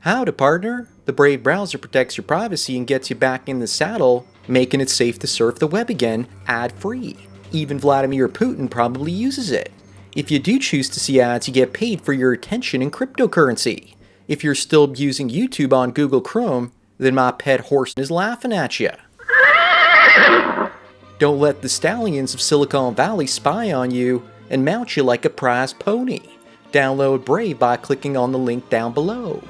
Howdy, partner. The Brave browser protects your privacy and gets you back in the saddle, making it safe to surf the web again, ad-free. Even Vladimir Putin probably uses it. If you do choose to see ads, you get paid for your attention in cryptocurrency. If you're still using YouTube on Google Chrome, then my pet horse is laughing at you. Don't let the stallions of Silicon Valley spy on you and mount you like a prize pony. Download Brave by clicking on the link down below.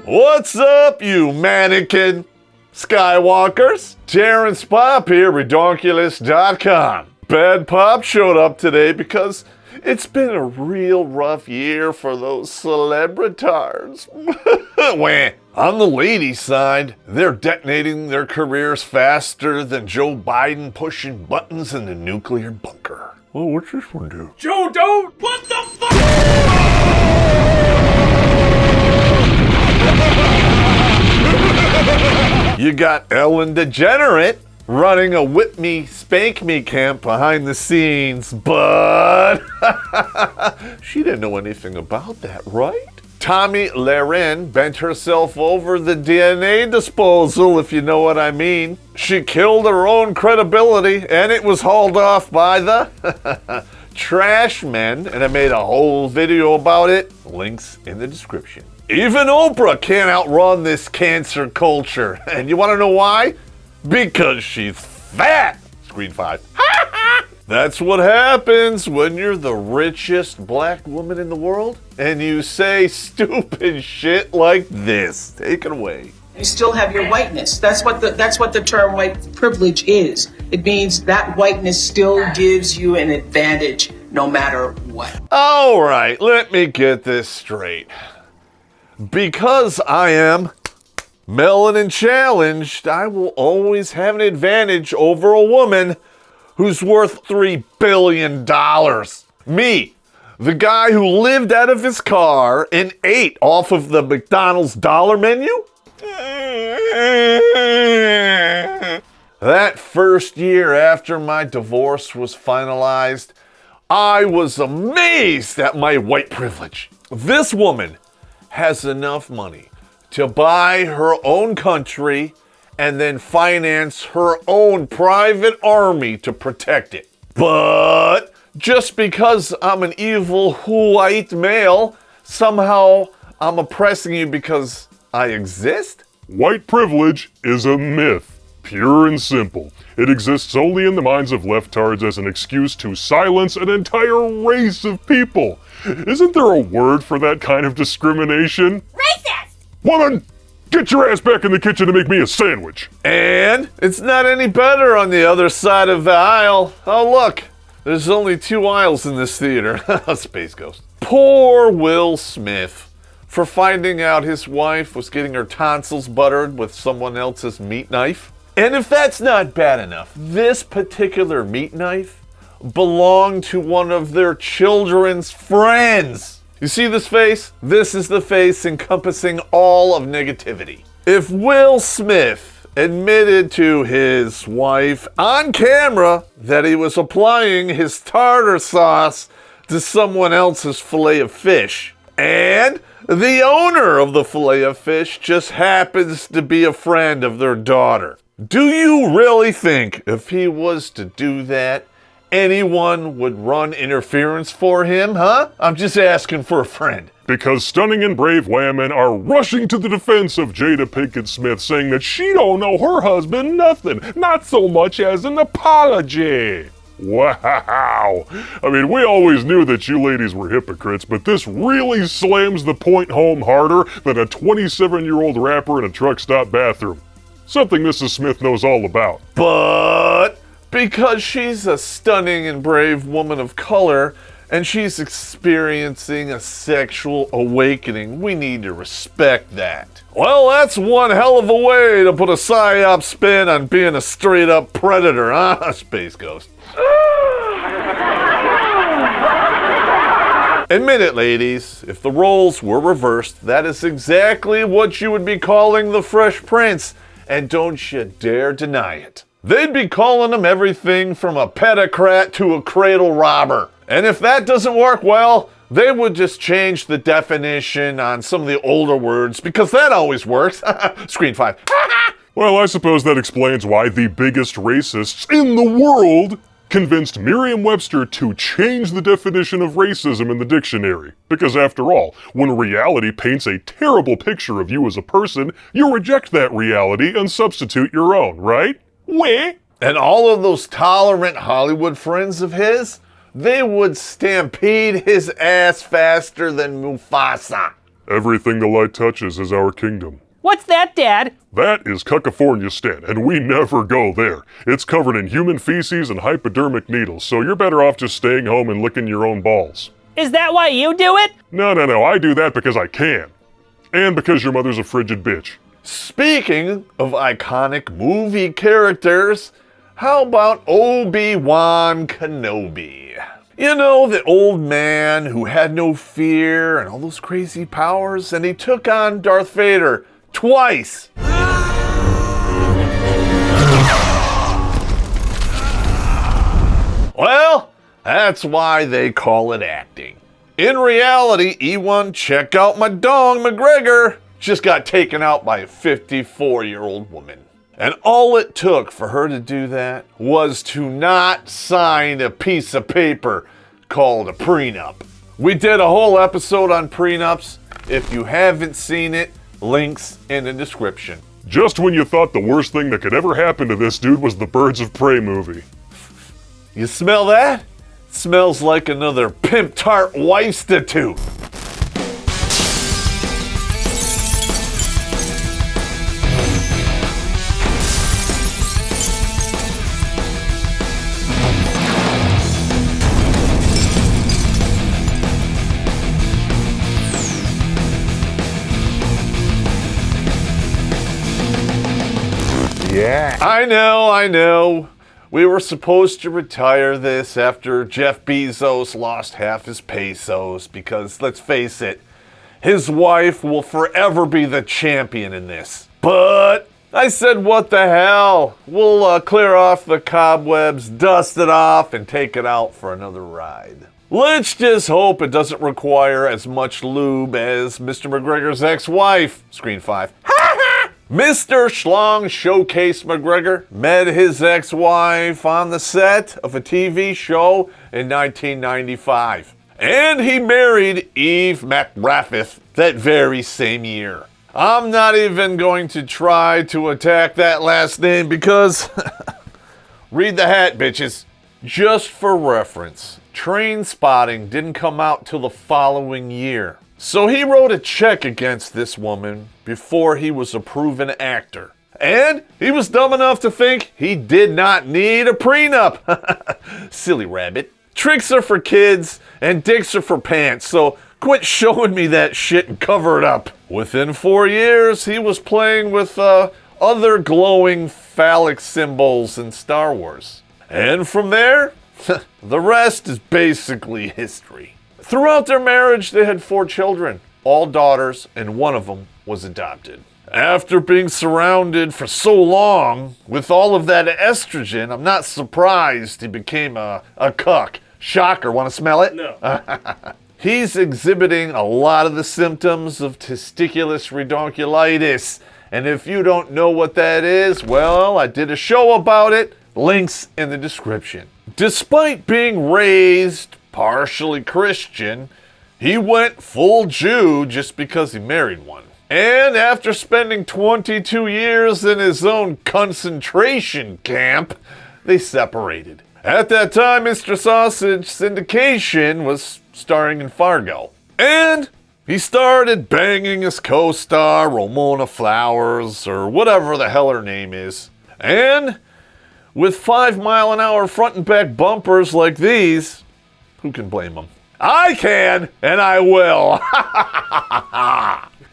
What's up, you mannequin Skywalkers? Terrence Popp here, Redonkulas.com. Bad Popp showed up today because it's been a real rough year for those celebritards. Wah. On the ladies' side, they're detonating their careers faster than Joe Biden pushing buttons in the nuclear bunker. Oh, what's this one do? Joe, don't! What the fuck? You got Ellen DeGenerate running a whip me, spank me camp behind the scenes, but she didn't know anything about that, right? Tomi Lahren bent herself over the DNA disposal, if you know what I mean. She killed her own credibility, and it was hauled off by the trash men, and I made a whole video about it. Links in the description. Even Oprah can't outrun this cancer culture. And you want to know why? Because she's fat. Screen 5. That's what happens when you're the richest black woman in the world and you say stupid shit like this. Take it away. You still have your whiteness. That's what the term white privilege is. It means that whiteness still gives you an advantage no matter what. All right, let me get this straight. Because I am melanin challenged, I will always have an advantage over a woman who's worth $3 billion. Me, the guy who lived out of his car and ate off of the McDonald's dollar menu? That first year after my divorce was finalized, I was amazed at my white privilege. This woman has enough money to buy her own country and then finance her own private army to protect it. But just because I'm an evil white male, somehow I'm oppressing you because I exist? White privilege is a myth, pure and simple. It exists only in the minds of leftards as an excuse to silence an entire race of people. Isn't there a word for that kind of discrimination? Racist! Woman, get your ass back in the kitchen to make me a sandwich. And it's not any better on the other side of the aisle. Oh, look, there's only 2 aisles in this theater. Space Ghost. Poor Will Smith for finding out his wife was getting her tonsils buttered with someone else's meat knife. And if that's not bad enough, this particular meat knife belonged to one of their children's friends. You see this face? This is the face encompassing all of negativity. If Will Smith admitted to his wife on camera that he was applying his tartar sauce to someone else's fillet of fish, and the owner of the fillet of fish just happens to be a friend of their daughter, do you really think if he was to do that, anyone would run interference for him, huh? I'm just asking for a friend. Because stunning and brave women are rushing to the defense of Jada Pinkett Smith, saying that she don't know her husband nothing, not so much as an apology. Wow. I mean, we always knew that you ladies were hypocrites, but this really slams the point home harder than a 27-year-old rapper in a truck stop bathroom. Something Mrs. Smith knows all about. But because she's a stunning and brave woman of color, and she's experiencing a sexual awakening, we need to respect that. Well, that's one hell of a way to put a psyop spin on being a straight-up predator, huh, Space Ghost? Admit it, ladies, if the roles were reversed, that is exactly what you would be calling the Fresh Prince, and don't you dare deny it. they'd be calling him everything from a pedocrat to a cradle robber. And if that doesn't work well, they would just change the definition on some of the older words, because that always works. Screen 5. Well, I suppose that explains why the biggest racists in the world convinced Merriam-Webster to change the definition of racism in the dictionary. Because after all, when reality paints a terrible picture of you as a person, you reject that reality and substitute your own, right? Weh? And all of those tolerant Hollywood friends of his, they would stampede his ass faster than Mufasa. Everything the light touches is our kingdom. What's that, Dad? That is California-stan, and we never go there. It's covered in human feces and hypodermic needles, so you're better off just staying home and licking your own balls. Is that why you do it? No, I do that because I can. And because your mother's a frigid bitch. Speaking of iconic movie characters, how about Obi-Wan Kenobi? You know, the old man who had no fear and all those crazy powers, and he took on Darth Vader twice. Well, that's why they call it acting. In reality, Ewan, check out my dong, McGregor, just got taken out by a 54-year-old woman. And all it took for her to do that was to not sign a piece of paper called a prenup. We did a whole episode on prenups. If you haven't seen it, links in the description. Just when you thought the worst thing that could ever happen to this dude was the Birds of Prey movie. You smell that? It smells like another Pimptard-Wifestitute. Yeah. I know. We were supposed to retire this after Jeff Bezos lost half his pesos because, let's face it, his wife will forever be the champion in this. But I said, what the hell? We'll clear off the cobwebs, dust it off, and take it out for another ride. Let's just hope it doesn't require as much lube as Mr. McGregor's ex-wife. Screen 5. Mr. Schlong Showcase McGregor met his ex-wife on the set of a TV show in 1995. And he married Eve McRaffith that very same year. I'm not even going to try to attack that last name because read the hat, bitches. Just for reference, Train Spotting didn't come out till the following year. So he wrote a check against this woman before he was a proven actor. And he was dumb enough to think he did not need a prenup. Silly rabbit. Tricks are for kids and dicks are for pants, so quit showing me that shit and cover it up. Within 4 years, he was playing with other glowing phallic symbols in Star Wars. And from there, the rest is basically history. Throughout their marriage, they had 4 children, all daughters, and one of them was adopted. After being surrounded for so long with all of that estrogen, I'm not surprised he became a cuck. Shocker, want to smell it? No. He's exhibiting a lot of the symptoms of Testiculus Redonkulitis. And if you don't know what that is, well, I did a show about it. Links in the description. Despite being raised partially Christian, he went full Jew just because he married one. And after spending 22 years in his own concentration camp, they separated. At that time, Mr. Sausage syndication was starring in Fargo. And he started banging his co-star, Ramona Flowers, or whatever the hell her name is. And with 5-mile-an-hour front and back bumpers like these, who can blame him? I can, and I will.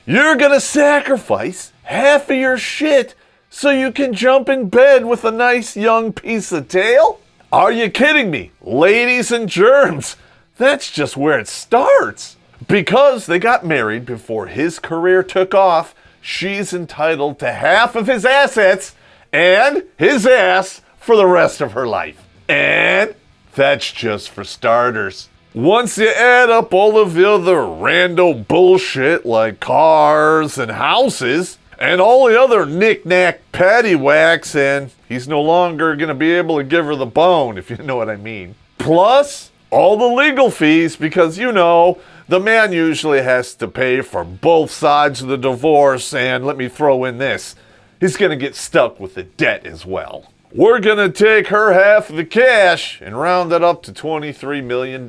You're gonna sacrifice half of your shit so you can jump in bed with a nice young piece of tail? Are you kidding me? Ladies and germs, that's just where it starts. Because they got married before his career took off, she's entitled to half of his assets and his ass for the rest of her life. And that's just for starters. Once you add up all of the other rando bullshit like cars and houses and all the other knick-knack paddywhacks, and he's no longer going to be able to give her the bone, if you know what I mean. Plus, all the legal fees, because you know, the man usually has to pay for both sides of the divorce, and let me throw in this, he's going to get stuck with the debt as well. We're going to take her half of the cash and round it up to $23 million.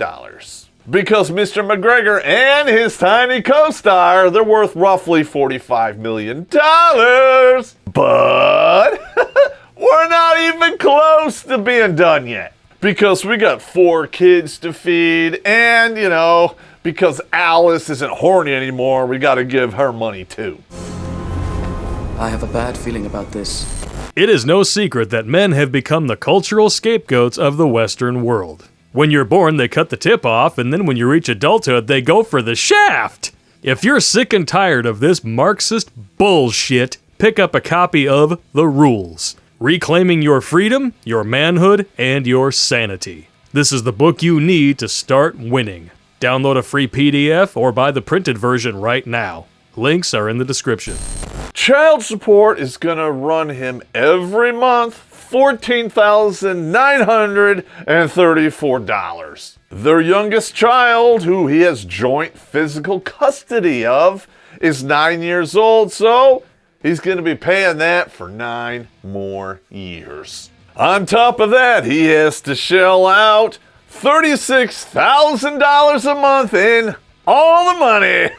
Because Mr. McGregor and his tiny co-star, they're worth roughly $45 million. But we're not even close to being done yet. Because we got 4 kids to feed, and, you know, because Alice isn't horny anymore, we got to give her money too. I have a bad feeling about this. It is no secret that men have become the cultural scapegoats of the Western world. When you're born, they cut the tip off, and then when you reach adulthood, they go for the shaft! If you're sick and tired of this Marxist bullshit, pick up a copy of The Rules. Reclaiming your freedom, your manhood, and your sanity. This is the book you need to start winning. Download a free PDF or buy the printed version right now. Links are in the description. Child support is going to run him every month $14,934. Their youngest child, who he has joint physical custody of, is 9 years old, so he's going to be paying that for 9 more years. On top of that, he has to shell out $36,000 a month in all the money.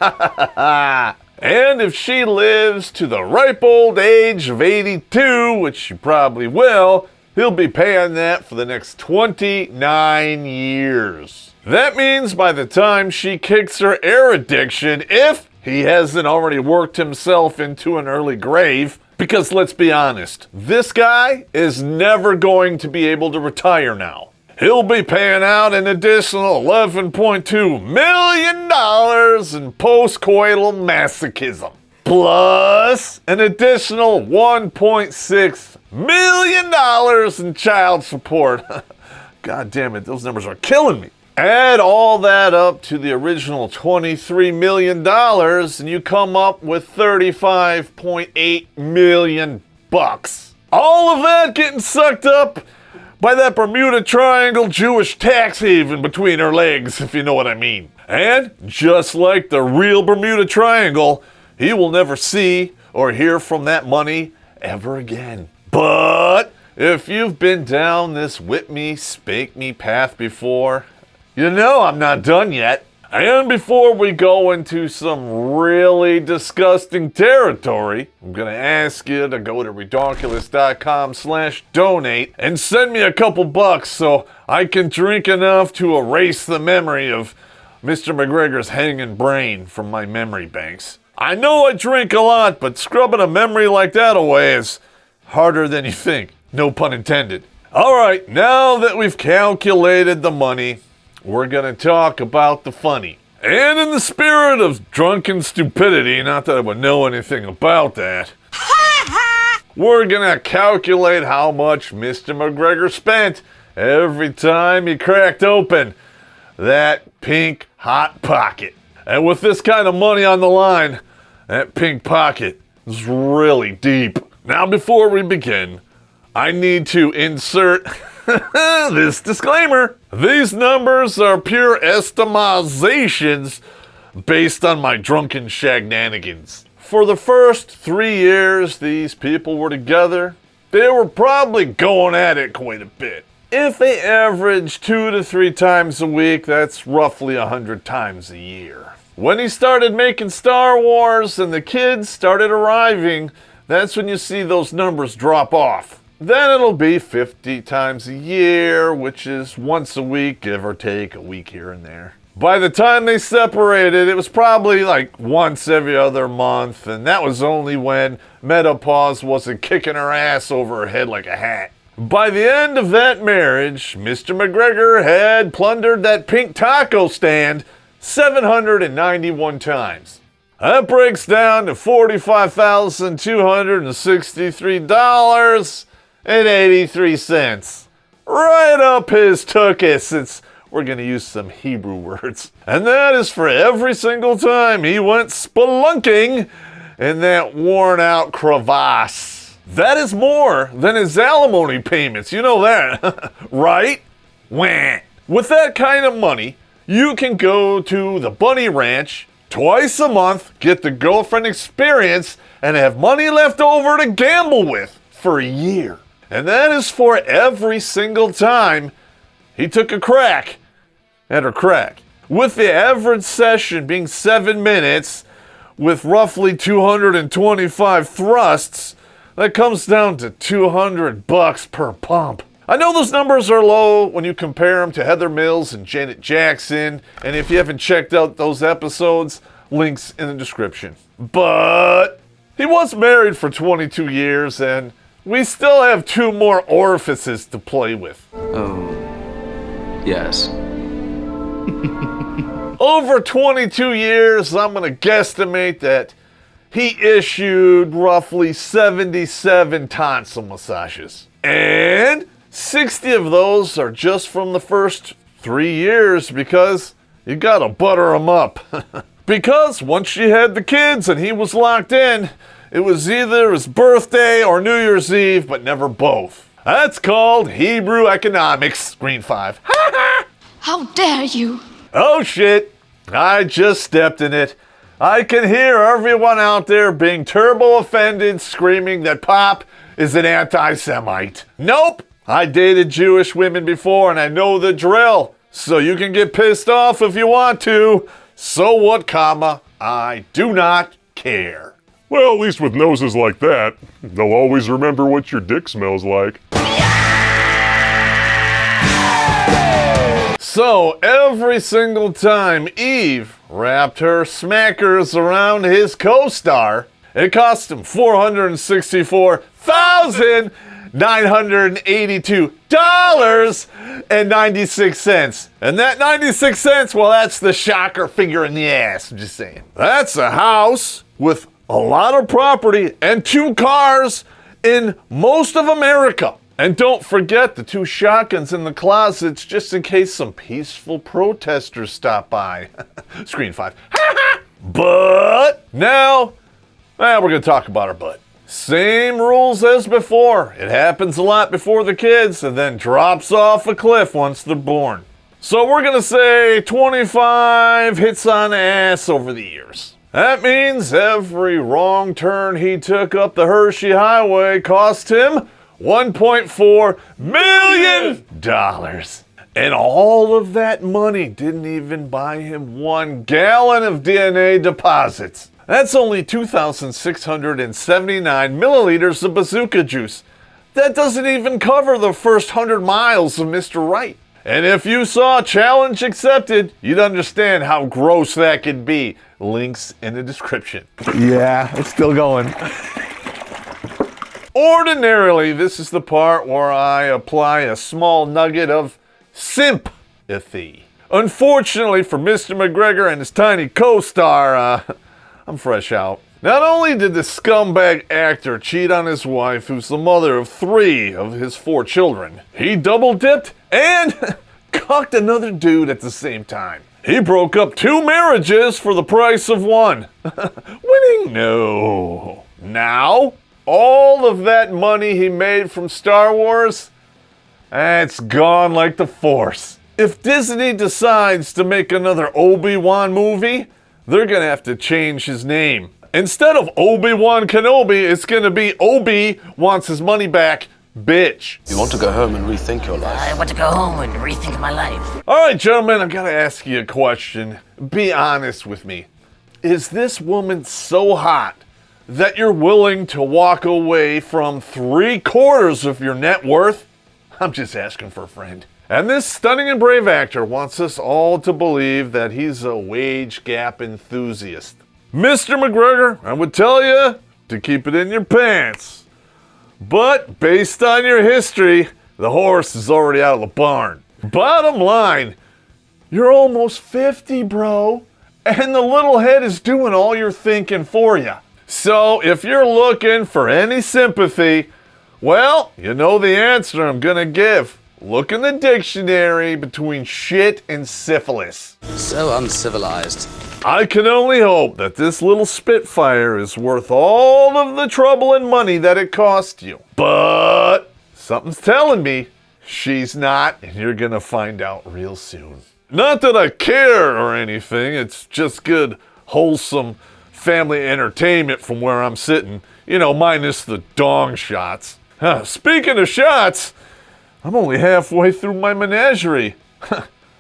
And if she lives to the ripe old age of 82, which she probably will, he'll be paying that for the next 29 years. That means by the time she kicks her air addiction, if he hasn't already worked himself into an early grave, because let's be honest, this guy is never going to be able to retire now. He'll be paying out an additional $11.2 million in post-coital masochism, plus an additional $1.6 million in child support. God damn it, those numbers are killing me. Add all that up to the original $23 million, and you come up with $35.8 million. All of that getting sucked up by that Bermuda Triangle Jewish tax haven between her legs, if you know what I mean. And just like the real Bermuda Triangle, he will never see or hear from that money ever again. But if you've been down this whip me, spank me path before, you know I'm not done yet. And before we go into some really disgusting territory, I'm going to ask you to go to redonkulas.com/donate and send me a couple bucks so I can drink enough to erase the memory of Mr. McGregor's hanging brain from my memory banks. I know I drink a lot, but scrubbing a memory like that away is harder than you think. No pun intended. All right, now that we've calculated the money, we're going to talk about the funny. And in the spirit of drunken stupidity, not that I would know anything about that, we're going to calculate how much Mr. McGregor spent every time he cracked open that pink hot pocket. And with this kind of money on the line, that pink pocket is really deep. Now, before we begin, I need to insert this disclaimer. These numbers are pure estimizations based on my drunken shagnanigans. For the first 3 years these people were together, they were probably going at it quite a bit. If they average 2 to 3 times a week, that's roughly 100 times a year. When he started making Star Wars and the kids started arriving, that's when you see those numbers drop off. Then it'll be 50 times a year, which is once a week, give or take a week here and there. By the time they separated, it was probably like once every other month, and that was only when menopause wasn't kicking her ass over her head like a hat. By the end of that marriage, Mr. McGregor had plundered that pink taco stand 791 times. That breaks down to $45,263.83. Right up his tuchus, since we're going to use some Hebrew words. And that is for every single time he went spelunking in that worn out crevasse. That is more than his alimony payments, you know that, right? Wah. With that kind of money, you can go to the bunny ranch twice a month, get the girlfriend experience, and have money left over to gamble with for a year. And that is for every single time he took a crack at her crack. With the average session being 7 minutes, with roughly 225 thrusts, that comes down to $200 per pump. I know those numbers are low when you compare them to Heather Mills and Janet Jackson, and if you haven't checked out those episodes, links in the description. But he was married for 22 years, and we still have 2 more orifices to play with. Oh, yes. Over 22 years, I'm going to guesstimate that he issued roughly 77 tonsil massages. And 60 of those are just from the first 3 years because you gotta butter them up. Because once she had the kids and he was locked in, it was either his birthday or New Year's Eve, but never both. That's called Hebrew economics, Green 5. How dare you? Oh shit, I just stepped in it. I can hear everyone out there being turbo offended, screaming that Popp is an anti-Semite. Nope, I dated Jewish women before and I know the drill. So you can get pissed off if you want to. So what, comma, I do not care. Well, at least with noses like that, they'll always remember what your dick smells like. So every single time Eve wrapped her smackers around his co-star, it cost him $464,982.96. And that 96 cents, well, that's the shocker finger in the ass, I'm just saying. That's a house with a lot of property and 2 cars in most of America. And don't forget the 2 shotguns in the closets just in case some peaceful protesters stop by. Screen 5. But now, we're going to talk about our butt. Same rules as before. It happens a lot before the kids and then drops off a cliff once they're born. So we're going to say 25 hits on the ass over the years. That means every wrong turn he took up the Hershey Highway cost him $1.4 million. And all of that money didn't even buy him 1 gallon of DNA deposits. That's only 2,679 milliliters of bazooka juice. That doesn't even cover the first 100 miles of Mr. Right. And if you saw challenge accepted, you'd understand how gross that could be. Links in the description. Yeah, it's still going. Ordinarily, this is the part where I apply a small nugget of sympathy. Unfortunately for Mr. McGregor and his tiny co-star, I'm fresh out. Not only did the scumbag actor cheat on his wife, who's the mother of 3 of his 4 children, he double-dipped and cucked another dude at the same time. He broke up 2 marriages for the price of 1. Winning? No. Now, all of that money he made from Star Wars, it's gone like the Force. If Disney decides to make another Obi-Wan movie, they're gonna have to change his name. Instead of Obi-Wan Kenobi, it's gonna be Obi wants his money back, bitch. You want to go home and rethink your life? I want to go home and rethink my life. All right, gentlemen, I've gotta ask you a question. Be honest with me. Is this woman so hot that you're willing to walk away from 3/4 of your net worth? I'm just asking for a friend. And this stunning and brave actor wants us all to believe that he's a wage gap enthusiast. Mr. McGregor, I would tell you to keep it in your pants. But based on your history, the horse is already out of the barn. Bottom line, you're almost 50, bro. And the little head is doing all your thinking for you. So if you're looking for any sympathy, well, you know the answer I'm gonna give. Look in the dictionary between shit and syphilis. So uncivilized. I can only hope that this little Spitfire is worth all of the trouble and money that it cost you. But something's telling me she's not, and you're gonna find out real soon. Not that I care or anything, it's just good, wholesome family entertainment from where I'm sitting. You know, minus the dong shots. Speaking of shots, I'm only halfway through my menagerie.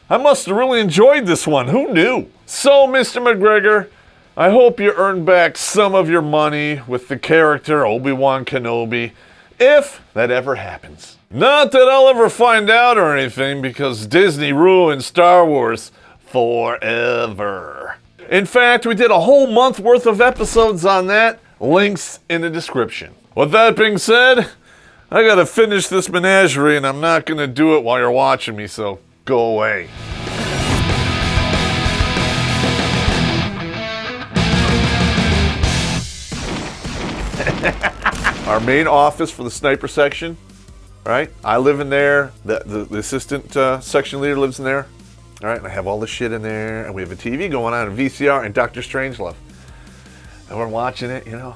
I must have really enjoyed this one, who knew? So, Mr. McGregor, I hope you earn back some of your money with the character Obi-Wan Kenobi, if that ever happens. Not that I'll ever find out or anything, because Disney ruined Star Wars forever. In fact, we did a whole month worth of episodes on that. Links in the description. With that being said, I gotta finish this menagerie, and I'm not gonna do it while you're watching me, so go away. Our main office for the sniper section, right? I live in there. The assistant section leader lives in there. All right, and I have all this shit in there, and we have a TV going on, a VCR, and Dr. Strangelove. And we're watching it, you know.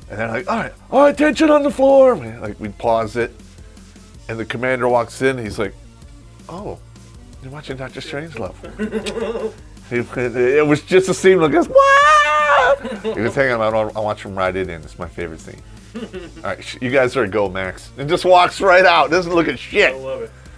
And they're like, all right, attention on the floor. We pause it, and the commander walks in, and he's like, oh, you're watching Dr. Strangelove. It was just a scene like this. What? He was hanging on. I'll watch him ride it in. It's my favorite scene. All right, you guys are a go, Max. And just walks right out. Doesn't look at shit. I love it.